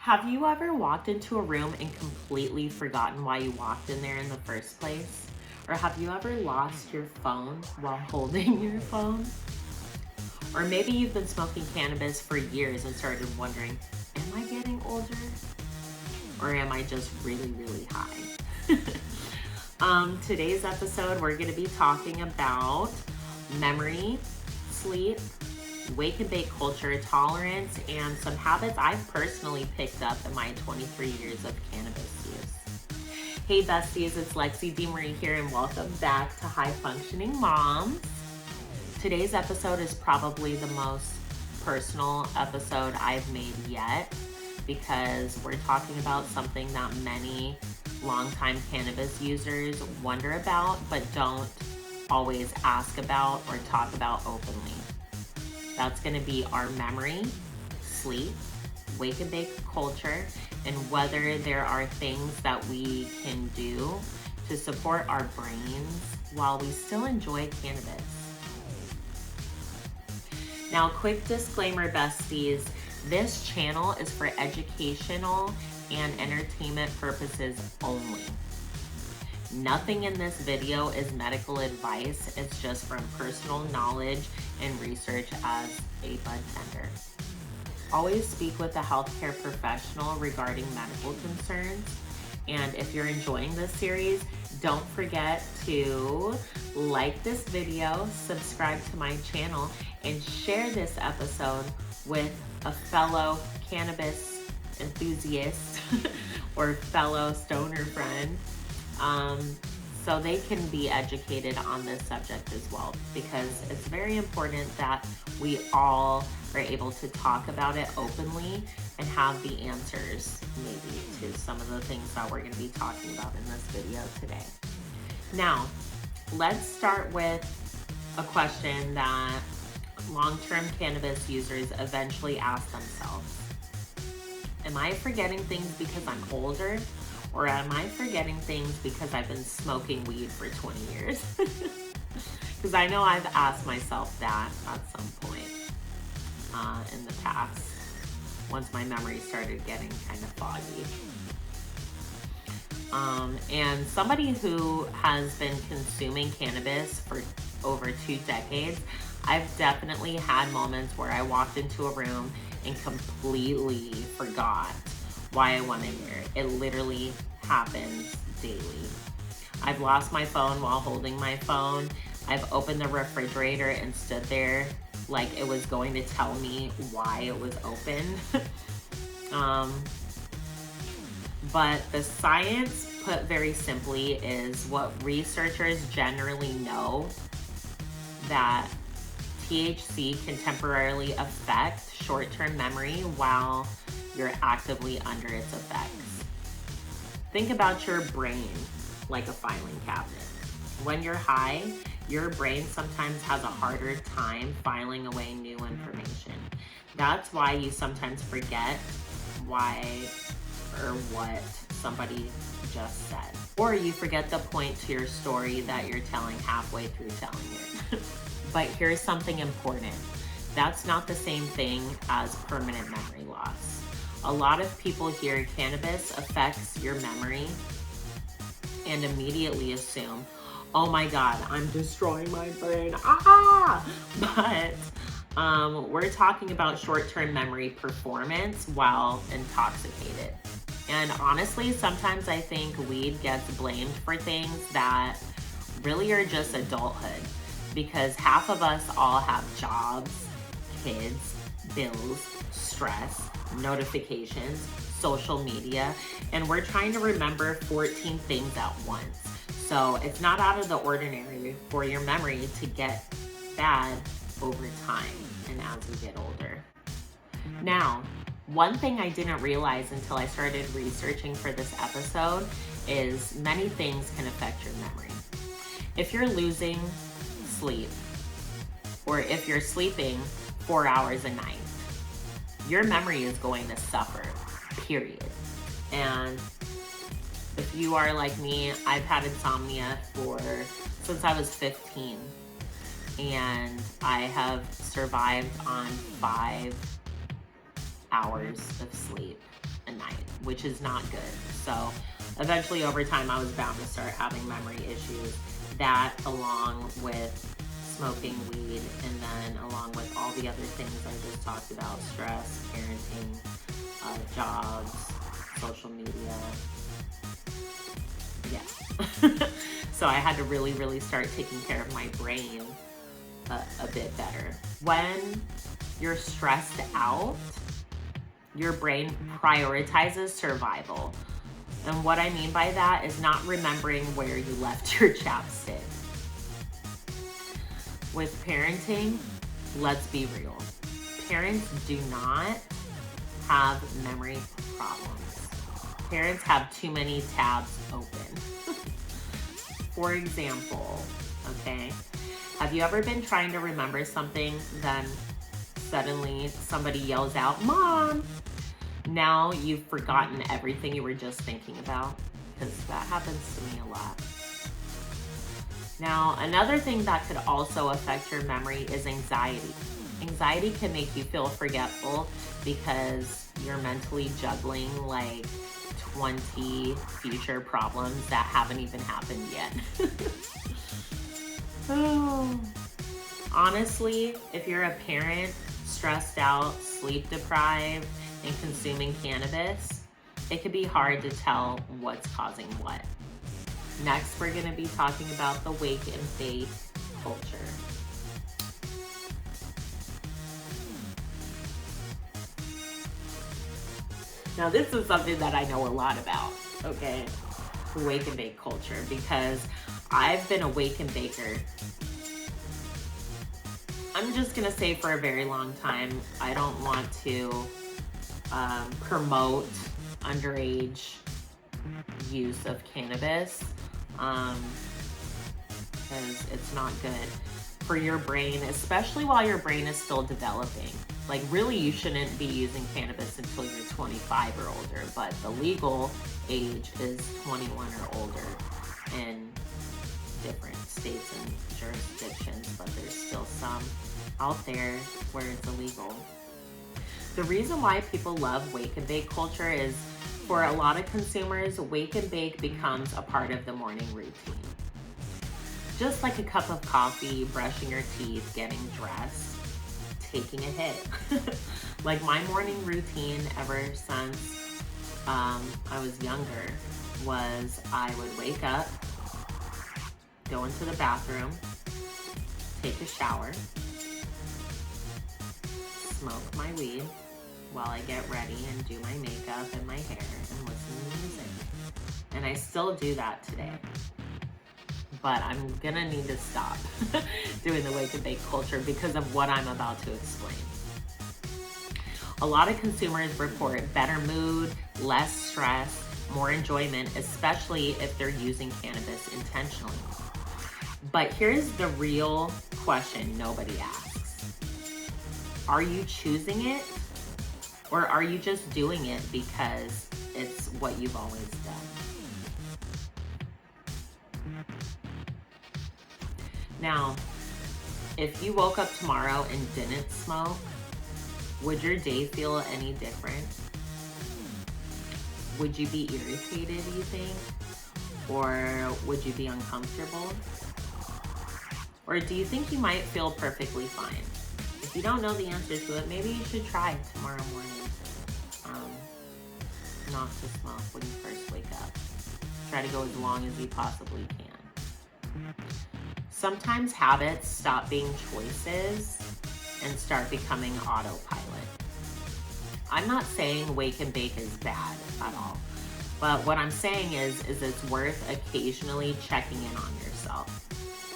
Have you ever walked into a room and completely forgotten why you walked in there in the first place? Or have you ever lost your phone while holding your phone? Or maybe you've been smoking cannabis for years and started wondering, am I getting older? Or am I just really, really high? Today's episode, we're going to be talking about memory, sleep, wake and bake culture, tolerance, and some habits I've personally picked up in my 23 years of cannabis use. Hey besties, it's Lexi Deemarie here, and welcome back to High Functioning Moms. Today's episode is probably the most personal episode I've made yet, because we're talking about something that many longtime cannabis users wonder about, but don't always ask about or talk about openly. That's going to be our memory, sleep, wake and bake culture, and whether there are things that we can do to support our brains while we still enjoy cannabis. Now, quick disclaimer, besties, this channel is for educational and entertainment purposes only. Nothing in this video is medical advice. It's just from personal knowledge and research as a budtender. Always speak with a healthcare professional regarding medical concerns. And if you're enjoying this series, don't forget to like this video, subscribe to my channel, and share this episode with a fellow cannabis enthusiast or fellow stoner friend. So they can be educated on this subject as well, because it's very important that we all are able to talk about it openly and have the answers maybe to some of the things that we're going to be talking about in this video today. Now, let's start with a question that long-term cannabis users eventually ask themselves. Am I forgetting things because I'm older? Or am I forgetting things because I've been smoking weed for 20 years? Because I know I've asked myself that at some point in the past, once my memory started getting kind of foggy. And somebody who has been consuming cannabis for over 2 decades, I've definitely had moments where I walked into a room and completely forgot why I went in there. It literally happens daily. I've lost my phone while holding my phone. I've opened the refrigerator and stood there like it was going to tell me why it was open. But the science, put very simply, is what researchers generally know, that THC can temporarily affect short-term memory while you're actively under its effects. Think about your brain like a filing cabinet. When you're high, your brain sometimes has a harder time filing away new information. That's why you sometimes forget why or what somebody just said. Or you forget the point to your story that you're telling halfway through telling it. But here's something important. That's not the same thing as permanent memory loss. A lot of people hear cannabis affects your memory and immediately assume, oh my God, I'm destroying my brain, But we're talking about short-term memory performance while intoxicated. And honestly, sometimes I think weed gets blamed for things that really are just adulthood, because half of us all have jobs, kids, bills, stress, notifications, social media, and we're trying to remember 14 things at once. So it's not out of the ordinary for your memory to get bad over time and as we get older. Now, one thing I didn't realize until I started researching for this episode is many things can affect your memory. If you're losing sleep, or if you're sleeping 4 hours a night, your memory is going to suffer, period. And if you are like me, I've had insomnia since I was 15. And I have survived on 5 hours of sleep a night. which is not good. So eventually over time, I was bound to start having memory issues. That along with smoking weed, and then along with all the other things I just talked about, stress, parenting, jobs, social media. Yeah. So I had to really, really start taking care of my brain a bit better. When you're stressed out, your brain prioritizes survival. And what I mean by that is not remembering where you left your chapstick. With parenting, let's be real. Parents do not have memory problems. Parents have too many tabs open. For example, okay, have you ever been trying to remember something, then suddenly somebody yells out, "Mom!" Now you've forgotten everything you were just thinking about? Because that happens to me a lot. Now, another thing that could also affect your memory is anxiety. Anxiety can make you feel forgetful because you're mentally juggling like 20 future problems that haven't even happened yet. Oh. Honestly, if you're a parent, stressed out, sleep deprived, and consuming cannabis, it could be hard to tell what's causing what. Next, we're going to be talking about the wake and bake culture. Now, this is something that I know a lot about, okay? Wake and bake culture, because I've been a wake and baker. I'm just going to say for a very long time. I don't want to promote underage use of cannabis, because it's not good for your brain, especially while your brain is still developing. Like, really, you shouldn't be using cannabis until you're 25 or older, but the legal age is 21 or older in different states and jurisdictions, but there's still some out there where it's illegal. The reason why people love wake and bake culture is, for a lot of consumers, wake and bake becomes a part of the morning routine. Just like a cup of coffee, brushing your teeth, getting dressed, taking a hit. Like, my morning routine ever since I was younger was I would wake up, go into the bathroom, take a shower, smoke my weed while I get ready and do my makeup and my hair and listen to music. And I still do that today. But I'm gonna need to stop doing the wake and bake culture because of what I'm about to explain. A lot of consumers report better mood, less stress, more enjoyment, especially if they're using cannabis intentionally. But here's the real question nobody asks. Are you choosing it, or are you just doing it because it's what you've always done? Now, if you woke up tomorrow and didn't smoke, would your day feel any different? Would you be irritated, you think? Or would you be uncomfortable? Or do you think you might feel perfectly fine? If you don't know the answer to it, maybe you should try tomorrow morning not to smoke when you first wake up. Try to go as long as you possibly can. Sometimes habits stop being choices and start becoming autopilot. I'm not saying wake and bake is bad at all, but what I'm saying is it's worth occasionally checking in on yourself.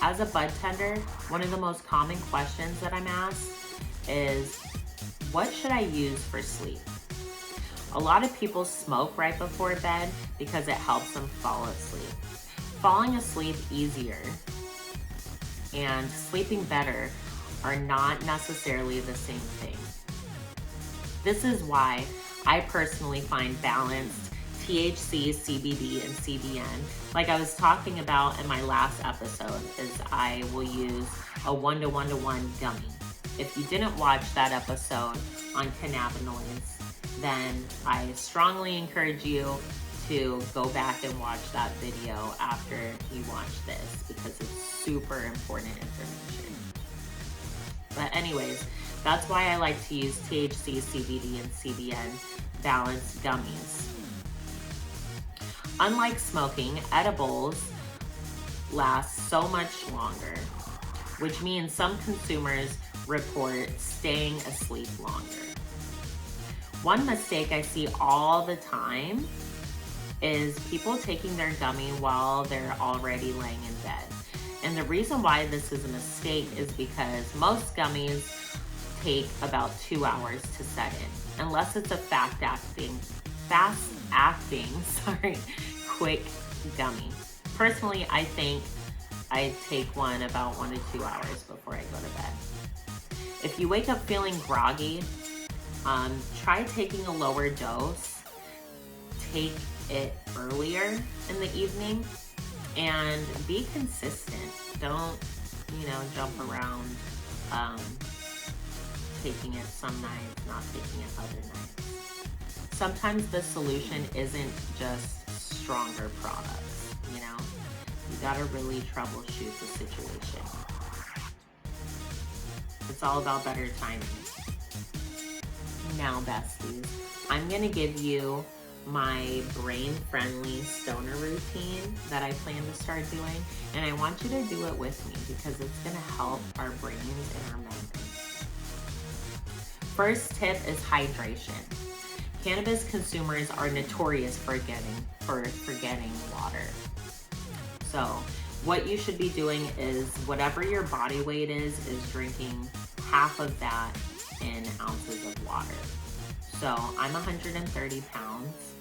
As a budtender, one of the most common questions that I'm asked is, what should I use for sleep? A lot of people smoke right before bed because it helps them fall asleep. Falling asleep easier and sleeping better are not necessarily the same thing. This is why I personally find balanced THC, CBD, and CBN, like I was talking about in my last episode, is I will use a 1-to-1-to-1 gummy. If you didn't watch that episode on cannabinoids, then I strongly encourage you to go back and watch that video after you watch this, because it's super important information. But anyways, that's why I like to use THC, CBD, and CBN balanced gummies. Unlike smoking, edibles last so much longer, which means some consumers report staying asleep longer. One mistake I see all the time is people taking their gummy while they're already laying in bed. And the reason why this is a mistake is because most gummies take about 2 hours to set in, unless it's a fast-acting, quick gummy. Personally, I think I take one about 1 to 2 hours before I go to bed. If you wake up feeling groggy, try taking a lower dose. Take it earlier in the evening and be consistent. Don't, jump around taking it some nights, not taking it other nights. Sometimes the solution isn't just stronger products, you gotta really troubleshoot the situation. It's all about better timing. Now, besties, I'm gonna give you my brain-friendly stoner routine that I plan to start doing, and I want you to do it with me because it's gonna help our brains and our memory. First tip is hydration. Cannabis consumers are notorious for forgetting water. So what you should be doing is whatever your body weight is drinking half of that in ounces of water. So I'm 130 pounds.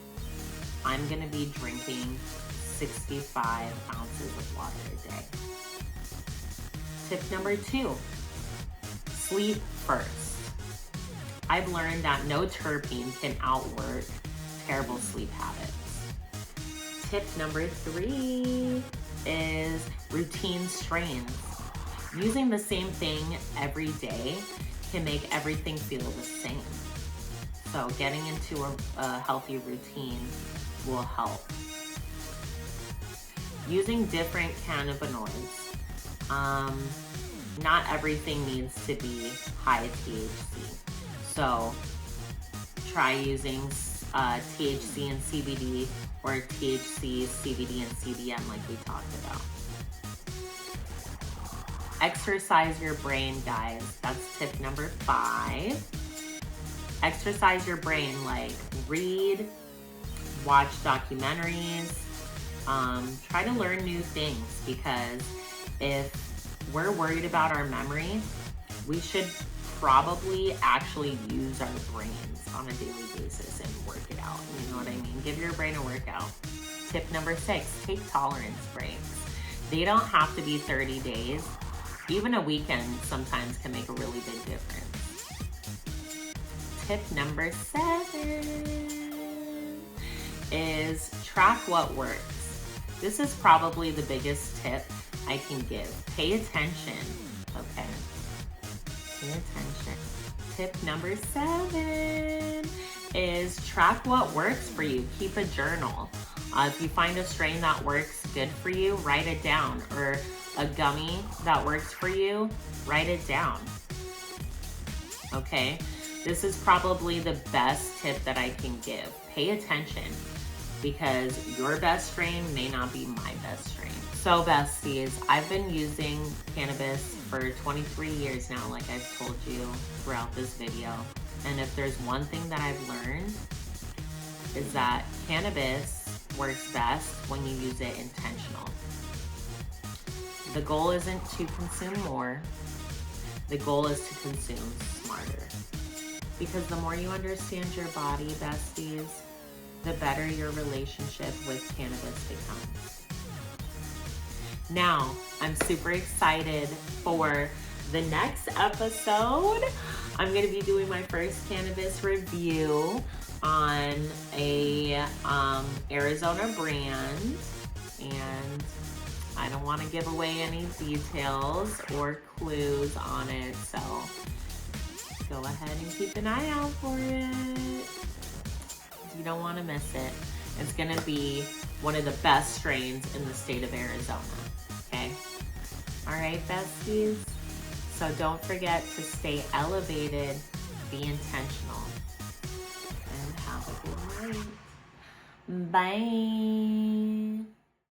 I'm gonna be drinking 65 ounces of water a day. Tip number 2, sleep first. I've learned that no terpene can outwork terrible sleep habits. Tip number 3 is routine strains. Using the same thing every day can make everything feel the same. So getting into a healthy routine will help. Using different cannabinoids. Not everything needs to be high THC. So try using THC and CBD, or THC, CBD, and CBN like we talked about. Exercise your brain, guys. That's tip number 5. Exercise your brain, like read, watch documentaries, try to learn new things, because if we're worried about our memory, we should probably actually use our brains on a daily basis and work it out. You know what I mean? Give your brain a workout. Tip number 6, take tolerance breaks. They don't have to be 30 days. Even a weekend sometimes can make a really big difference. Tip number 7 is track what works. This is probably the biggest tip I can give. Pay attention, okay? Pay attention. Tip number 7 is track what works for you. Keep a journal. If you find a strain that works good for you, write it down. Or a gummy that works for you, write it down. Okay? This is probably the best tip that I can give. Pay attention, because your best strain may not be my best strain. So besties, I've been using cannabis for 23 years now, like I've told you throughout this video. And if there's one thing that I've learned, is that cannabis works best when you use it intentional. The goal isn't to consume more. The goal is to consume smarter. Because the more you understand your body, besties, the better your relationship with cannabis becomes. Now, I'm super excited for the next episode. I'm gonna be doing my first cannabis review on a Arizona brand, and I don't want to give away any details or clues on it, so go ahead and keep an eye out for it. You don't want to miss it. It's going to be one of the best strains in the state of Arizona. Okay? All right, besties? So don't forget to stay elevated, be intentional, and have a good night. Bye.